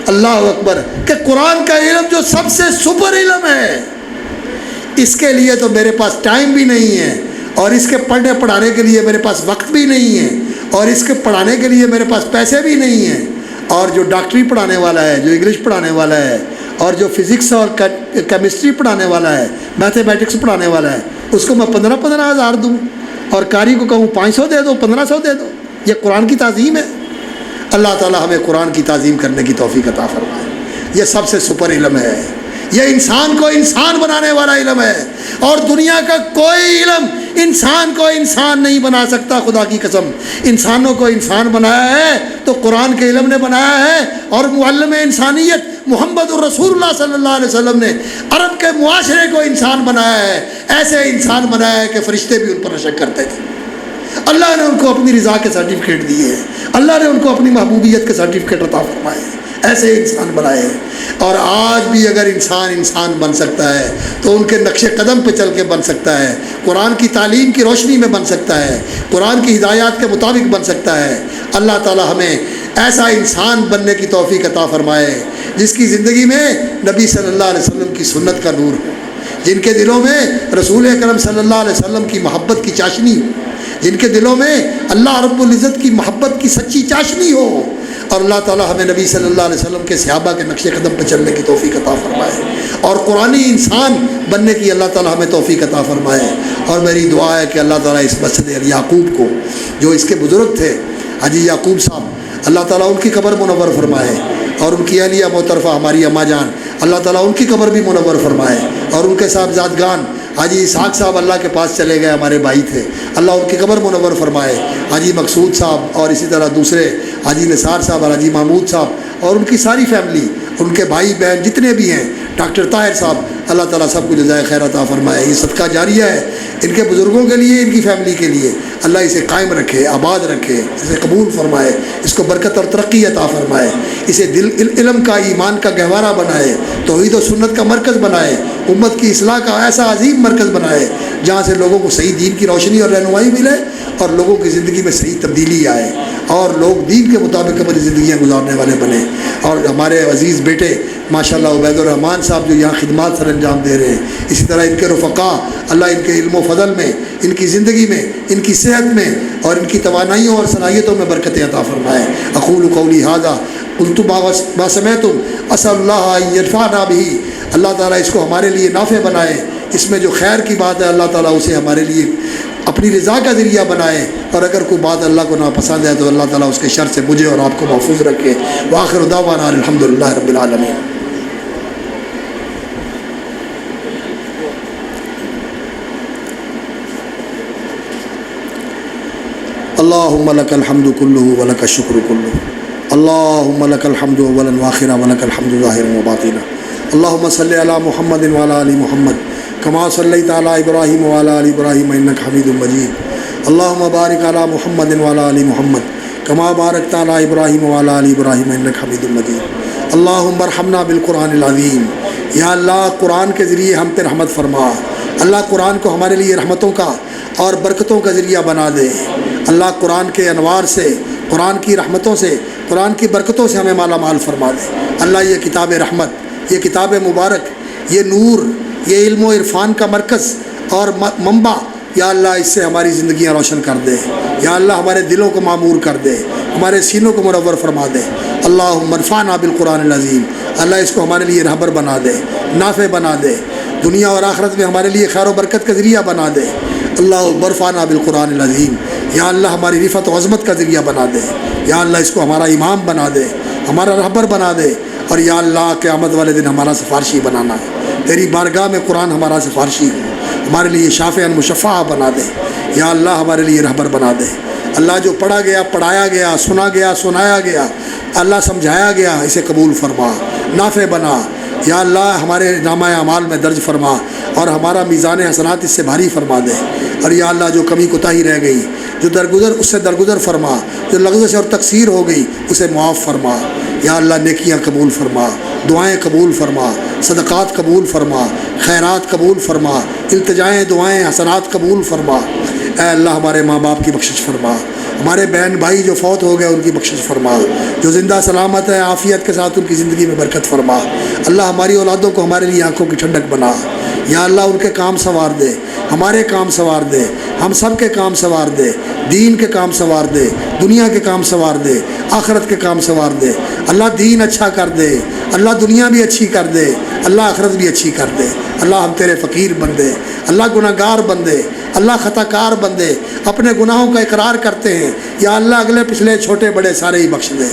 اللہ اکبر، کہ قرآن کا علم جو سب سے سپر علم ہے، اس کے لیے تو میرے پاس ٹائم بھی نہیں ہے، اور اس کے پڑھنے پڑھانے کے لیے میرے پاس وقت بھی نہیں ہے، اور اس کے پڑھانے کے لیے میرے پاس پیسے بھی نہیں ہیں، اور جو ڈاکٹری پڑھانے والا ہے، جو انگلش پڑھانے والا ہے، اور جو فزکس اور کیمسٹری پڑھانے والا ہے، میتھمیٹکس پڑھانے والا ہے، اس کو میں 15 ہزار دوں، اور قاری کو کہوں 500 دے دو، 1500 دے دو۔ یہ قرآن کی تعظیم ہے۔ اللہ تعالیٰ ہمیں قرآن کی تعظیم کرنے کی توفیق عطا فرمائے۔ یہ سب سے سپر علم ہے، یہ انسان کو انسان بنانے والا علم ہے، اور دنیا کا کوئی علم انسان کو انسان نہیں بنا سکتا۔ خدا کی قسم، انسانوں کو انسان بنایا ہے تو قرآن کے علم نے بنایا ہے، اور معلم انسانیت محمد الرسول اللہ صلی اللہ علیہ وسلم نے عرب کے معاشرے کو انسان بنایا ہے، ایسے انسان بنایا ہے کہ فرشتے بھی ان پر رشک کرتے تھے۔ اللہ نے ان کو اپنی رضا کے سرٹیفکیٹ دیے ہیں، اللہ نے ان کو اپنی محبوبیت کے سرٹیفکیٹ عطا فرمائے ہیں، ایسے انسان بنائے ہیں۔ اور آج بھی اگر انسان بن سکتا ہے تو ان کے نقش قدم پہ چل کے بن سکتا ہے، قرآن کی تعلیم کی روشنی میں بن سکتا ہے، قرآن کی ہدایات کے مطابق بن سکتا ہے۔ اللہ تعالی ہمیں ایسا انسان بننے کی توفیق عطا فرمائے جس کی زندگی میں نبی صلی اللہ علیہ وسلم کی سنت کا نور ہو، جن کے دلوں میں رسول اکرم صلی اللہ علیہ وسلم کی محبت کی چاشنی ہو، جن کے دلوں میں اللہ رب العزت کی محبت کی سچی چاشنی ہو، اور اللہ تعالی ہمیں نبی صلی اللہ علیہ وسلم کے صحابہ کے نقش قدم پہ چلنے کی توفیق عطا فرمائے، اور قرآنی انسان بننے کی اللہ تعالی ہمیں توفیق عطا فرمائے۔ اور میری دعا ہے کہ اللہ تعالی اس مسجد یعقوب کو، جو اس کے بزرگ تھے حاجی یعقوب صاحب، اللہ تعالیٰ ان کی قبر منور فرمائے، اور ان کی اہلیہ محترفہ ہماری اماں جان، اللہ تعالیٰ ان کی قبر بھی منور فرمائے، اور ان کے صاحبزادگان حاجی اسحاق صاحب اللہ کے پاس چلے گئے، ہمارے بھائی تھے، اللہ ان کی قبر منور فرمائے، حاجی مقصود صاحب اور اسی طرح دوسرے حاجی نثار صاحب اور حاجی محمود صاحب اور ان کی ساری فیملی، ان کے بھائی بہن جتنے بھی ہیں، ڈاکٹر طاہر صاحب، اللہ تعالیٰ سب کو جزائے خیر عطا فرمائے۔ یہ صدقہ جاریہ ہے ان کے بزرگوں کے لیے، ان کی فیملی کے لیے، اللہ اسے قائم رکھے، آباد رکھے، اسے قبول فرمائے، اس کو برکت اور ترقی عطا فرمائے، اسے علم کا، ایمان کا گہوارہ بنائے، توحید و سنت کا مرکز بنائے، امت کی اصلاح کا ایسا عظیم مرکز بنائے جہاں سے لوگوں کو صحیح دین کی روشنی اور رہنمائی ملے اور لوگوں کی زندگی میں صحیح تبدیلی آئے اور لوگ دین کے مطابق اپنی زندگیاں گزارنے والے بنیں۔ اور ہمارے عزیز بیٹے ماشاءاللہ عبید الرحمن صاحب جو یہاں خدمات سر انجام دے رہے ہیں، اسی طرح ان کے رفقا، اللہ ان کے علم و فضل میں، ان کی زندگی میں، ان کی صحت میں اور ان کی توانائیوں اور صلاحیتوں میں برکتیں عطا فرمائے۔ اقول قولی ھذا قلت ما سمعتم اسأل اللہ ان ينفعنا به، اللہ تعالیٰ اس کو ہمارے لیے نافع بنائے، اس میں جو خیر کی بات ہے اللہ تعالیٰ اسے ہمارے لیے اپنی رضا کا ذریعہ بنائے، اور اگر کوئی بات اللہ کو ناپسند ہے تو اللہ تعالیٰ اس کے شر سے مجھے اور آپ کو محفوظ رکھے۔ وآخر دعوانا الحمدللہ رب العالمین۔ اللہم لک الحمد کلہ ولک الشکر کلہ، اللہم لک الحمد اولا وآخرا ولک الحمد ظاہرا وباطنا، اللہم صلی علی محمد وعلی آل محمد کما صلیت علی ابراہیم وعلی آل ابراہیم انک حمید مجید، اللہم بارک علی محمد وعلی آل محمد کما بارکت علی ابراہیم وعلی آل ابراہیم انک حمید مجید، اللہم ارحمنا بالقرآن العظیم، یا اللہ قرآن کے ذریعے ہم پہ رحمت فرما، اللہ قرآن کو ہمارے لیے رحمتوں کا اور برکتوں کا ذریعہ بنا دے، اللہ قرآن کے انوار سے، قرآن کی رحمتوں سے، قرآن کی برکتوں سے ہمیں مالا مال فرما دے، اللہ یہ کتاب رحمت، یہ کتاب مبارک، یہ نور، یہ علم و عرفان کا مرکز اور منبع، یا اللہ اس سے ہماری زندگیاں روشن کر دے، یا اللہ ہمارے دلوں کو معمور کر دے، ہمارے سینوں کو منور فرما دے، اللہم ارفعنا بالقرآن العظیم، اللہ اس کو ہمارے لیے رہبر بنا دے، نافع بنا دے، دنیا اور آخرت میں ہمارے لیے خیر و برکت کا ذریعہ بنا دے، اللہم ارفعنا بالقرآن العظیم، یا اللہ ہماری رفعت و عظمت کا ذریعہ بنا دے، یا اللہ اس کو ہمارا امام بنا دے، ہمارا رہبر بنا دے، اور یا اللہ قیامت والے دن ہمارا سفارشی بنانا، تیری بارگاہ میں قرآن ہمارا سفارشی ہو، ہمارے لیے شافعا مشفعا بنا دے، یا اللہ ہمارے لیے رہبر بنا دے، اللہ جو پڑھا گیا، پڑھایا گیا، سنا گیا، سنایا گیا، اللہ سمجھایا گیا، اسے قبول فرما، نافع بنا، یا اللہ ہمارے نامہ اعمال میں درج فرما اور ہمارا میزان حسنات اس سے بھاری فرما دے، اور یا اللہ جو کمی کوتاہی رہ گئی، جو درگزر اس سے درگزر فرما، جو لغزش اور تقصیر ہو گئی اسے معاف فرما، یا اللہ نیکیاں قبول فرما، دعائیں قبول فرما، صدقات قبول فرما، خیرات قبول فرما، التجائیں دعائیں حسنات قبول فرما، اے اللہ ہمارے ماں باپ کی بخشش فرما، ہمارے بہن بھائی جو فوت ہو گئے ان کی بخشش فرما، جو زندہ سلامت ہے عافیت کے ساتھ ان کی زندگی میں برکت فرما، اللہ ہماری اولادوں کو ہمارے لیے آنکھوں کی ٹھنڈک بنا، یا اللہ ان کے کام سنوار دے، ہمارے کام سنوار دے، ہم سب کے کام سنوار دے، دین کے کام سنوار دے، دنیا کے کام سنوار دے، آخرت کے کام سنوار دے، اللہ دین اچھا کر دے، اللہ دنیا بھی اچھی کر دے، اللہ آخرت بھی اچھی کر دے، اللہ ہم تیرے فقیر بندے، اللہ گناہ گار بندے، اللہ خطا کار بندے اپنے گناہوں کا اقرار کرتے ہیں، یا اللہ اگلے پچھلے چھوٹے بڑے سارے ہی بخش دے،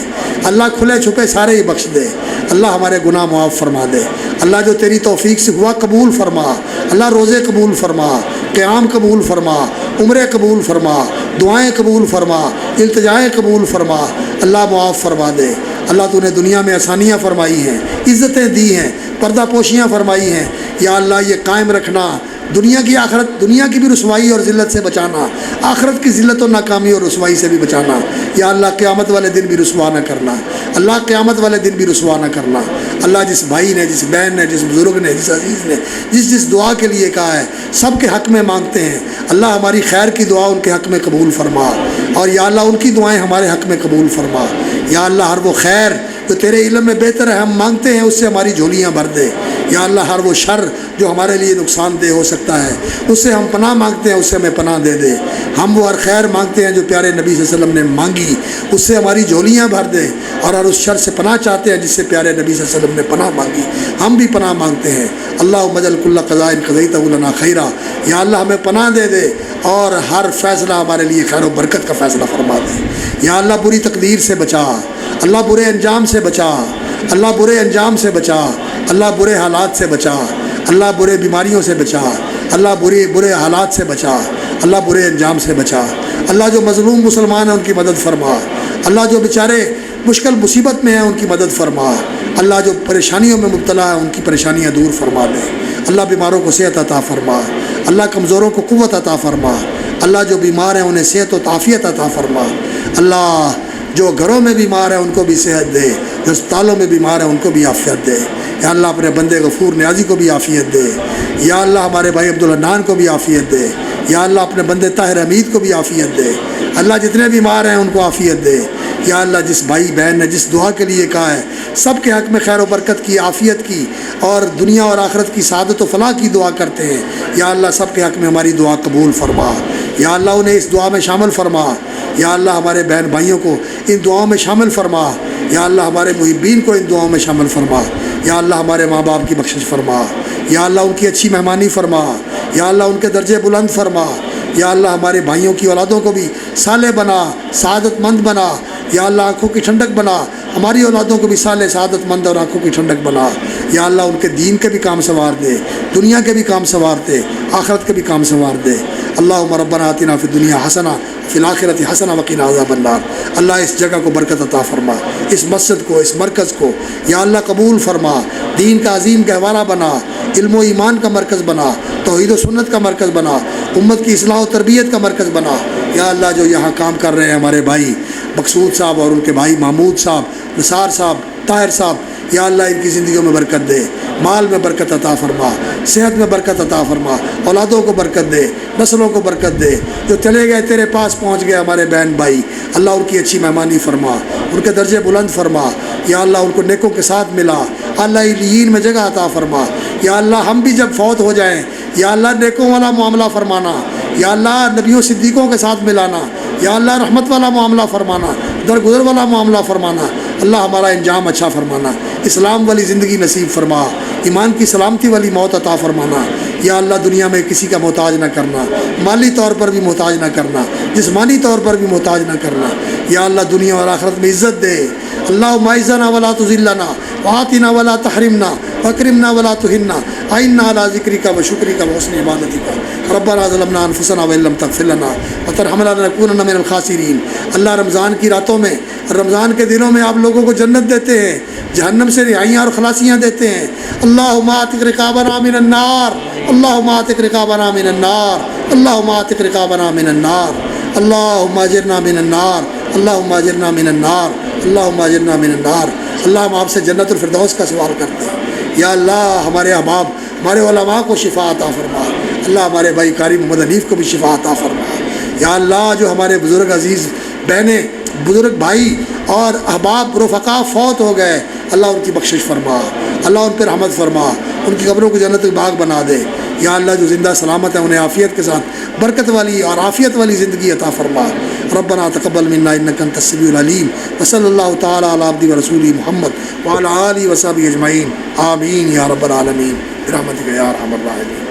اللہ کھلے چھپے سارے ہی بخش دے، اللہ ہمارے گناہ معاف فرما دے، اللہ جو تیری توفیق سے ہوا قبول فرما، اللہ روزے قبول فرما، قیام قبول فرما، عمرے قبول فرما، دعائیں قبول فرما، التجائیں قبول فرما، اللہ معاف فرما دے، اللہ تو نے دنیا میں آسانیاں فرمائی ہیں، عزتیں دی ہیں، پردہ پوشیاں فرمائی ہیں، یا اللہ یہ قائم رکھنا، دنیا کی آخرت، دنیا کی بھی رسوائی اور ذلت سے بچانا، آخرت کی ذلت و ناکامی اور رسوائی سے بھی بچانا، یا اللہ قیامت والے دن بھی رسوا نہ کرنا، اللہ قیامت والے دن بھی رسوا نہ کرنا، اللہ جس بھائی نے، جس بہن نے، جس بزرگ نے، جس عزیز نے جس دعا کے لیے کہا ہے سب کے حق میں مانگتے ہیں، اللہ ہماری خیر کی دعا ان کے حق میں قبول فرما، اور یا اللہ ان کی دعائیں ہمارے حق میں قبول فرما، یا اللہ ہر وہ خیر جو تیرے علم میں بہتر ہے ہم مانگتے ہیں اس سے ہماری جھولیاں بھر دے، یا اللہ ہر وہ شر جو ہمارے لیے نقصان دہ ہو سکتا ہے اس سے ہم پناہ مانگتے ہیں، اس سے ہمیں پناہ دے دے، ہم وہ ہر خیر مانگتے ہیں جو پیارے نبی صلی اللہ علیہ وسلم نے مانگی اس سے ہماری جھولیاں بھر دے، اور ہر اس شر سے پناہ چاہتے ہیں جس سے پیارے نبی صلی اللہ علیہ وسلم نے پناہ مانگی، ہم بھی پناہ مانگتے ہیں، اللہم اجعل کل قضاء قضیتہ لنا خیرا، یا اللہ ہمیں پناہ دے دے اور ہر فیصلہ ہمارے لیے خیر و برکت کا فیصلہ فرما دے، یا اللہ بری تقدیر سے بچا، اللہ برے انجام سے بچا، اللہ برے انجام سے بچا، اللہ برے حالات سے بچا، اللہ برے بیماریوں سے بچا، اللہ برے حالات سے بچا، اللہ برے انجام سے بچا، اللہ جو مظلوم مسلمان ہیں ان کی مدد فرما، اللہ جو بیچارے مشکل مصیبت میں ہیں ان کی مدد فرما، اللہ جو پریشانیوں میں مبتلا ہے ان کی پریشانیاں دور فرما دے، اللہ بیماروں کو صحت عطا فرما، اللہ کمزوروں کو قوت عطا فرما، اللہ جو بیمار ہیں انہیں صحت و عافیت عطا فرما، اللہ جو گھروں میں بیمار ہیں ان کو بھی صحت دے، جو اسپتالوں میں بیمار ہیں ان کو بھی عافیت دے، یا اللہ اپنے بندے غفور نیازی کو بھی عافیت دے، یا اللہ ہمارے بھائی عبدالحنان کو بھی عافیت دے، یا اللہ اپنے بندے طاہر حمید کو بھی عافیت دے، اللہ جتنے بیمار ہیں ان کو عافیت دے، یا اللہ جس بھائی بہن نے جس دعا کے لیے کہا ہے سب کے حق میں خیر و برکت کی، عافیت کی اور دنیا اور آخرت کی سعادت و فلاح کی دعا کرتے ہیں، یا اللہ سب کے حق میں ہماری دعا قبول فرما، یا اللہ انہیں اس دعا میں شامل فرما، یا اللہ ہمارے بہن بھائیوں کو ان دعاؤں میں شامل فرما، یا اللہ ہمارے محبین کو ان دعاؤں میں شامل فرما، یا اللہ ہمارے ماں باپ کی بخشش فرما، یا اللہ ان کی اچھی مہمانی فرما، یا اللہ ان کے درجے بلند فرما، یا اللہ ہمارے بھائیوں کی اولادوں کو بھی صالح بنا، سعادت مند بنا، یا اللہ آنکھوں کی ٹھنڈک بنا، ہماری اولادوں کو بھی صالح سعادت مند اور آنکھوں کی ٹھنڈک بنا، یا اللہ ان کے دین کے بھی کام سنوار دے، دنیا کے بھی کام سنوار دے، آخرت کے بھی کام سنوار دے۔ اللہم ربنا آتنا فی الدنیا حسنہ فی الآخرۃ حسنہ وقنا عذاب النار۔ اللہ اس جگہ کو برکت عطا فرما، اس مسجد کو، اس مرکز کو یا اللہ قبول فرما، دین کا عظیم گہوارہ بنا، علم و ایمان کا مرکز بنا، توحید و سنت کا مرکز بنا، امت کی اصلاح و تربیت کا مرکز بنا۔ یا اللہ جو یہاں کام کر رہے ہیں ہمارے بھائی مقصود صاحب اور ان کے بھائی محمود صاحب، نثار صاحب، طاہر صاحب، یا اللہ ان کی زندگیوں میں برکت دے، مال میں برکت عطا فرما، صحت میں برکت عطا فرما، اولادوں کو برکت دے، نسلوں کو برکت دے۔ جو چلے گئے تیرے پاس پہنچ گئے ہمارے بہن بھائی، اللہ ان کی اچھی مہمانی فرما، ان کے درجے بلند فرما، یا اللہ ان کو نیکوں کے ساتھ ملا، اللہ علیین میں جگہ عطا فرما۔ یا اللہ ہم بھی جب فوت ہو جائیں یا اللہ نیکوں والا معاملہ فرمانا، یا اللہ نبیوں صدیقوں کے ساتھ ملانا، یا اللہ رحمت والا معاملہ فرمانا، درگزر والا معاملہ فرمانا، اللہ ہمارا انجام اچھا فرمانا، اسلام والی زندگی نصیب فرما، ایمان کی سلامتی والی موت عطا فرمانا۔ یا اللہ دنیا میں کسی کا محتاج نہ کرنا، مالی طور پر بھی محتاج نہ کرنا، جسمانی طور پر بھی محتاج نہ کرنا۔ یا اللہ دنیا اور آخرت میں عزت دے۔ اللہم اعزنا ولا تذلنا وآتنا ولا تحرمنا واکرمنا ولا تہنا اعنا علی ذکرک وشکرک وحسن عبادتک۔ ربنا ظلمنا انفسنا وان لم تغفر لنا وترحمنا لنکونن من الخاسرین۔ اللہ رمضان کی راتوں میں، رمضان کے دنوں میں آپ لوگوں کو جنت دیتے ہیں، جہنم سے رہائیاں اور خلاصیاں دیتے ہیں۔ اللہم اعتق رقابنا من النار، اللہم اعتق رقابنا من النار، اللہم اعتق رقابنا من النار، اللہم اجرنا من النار، اللہم اجرنا من النار، اللہم اجرنا من النار۔ اللہ ہم آپ سے جنت الفردوس کا سوال کرتے ہیں۔ یا اللہ ہمارے احباب، ہمارے علماء کو شفا عطا فرما، اللہ ہمارے بھائی قاری محمد حنیف کو بھی شفا عطا فرما۔ یا اللہ جو ہمارے بزرگ عزیز بہنیں، بزرگ بھائی اور احباب رفقا فوت ہو گئے، اللہ ان کی بخشش فرما، اللہ ان پر رحمت فرما، ان کی قبروں کو جنت الباغ بنا دے۔ یا اللہ جو زندہ سلامت ہے انہیں عافیت کے ساتھ برکت والی اور عافیت والی زندگی عطا فرما۔ ربنا تقبل منا انک انت السمیع العلیم، وصلی اللہ تعالی علی عبدہ ورسولہ محمد وعلی آلہ وصحبہ اجمعین، آمین یا رب العالمین برحمتک یا ارحم الراحمین۔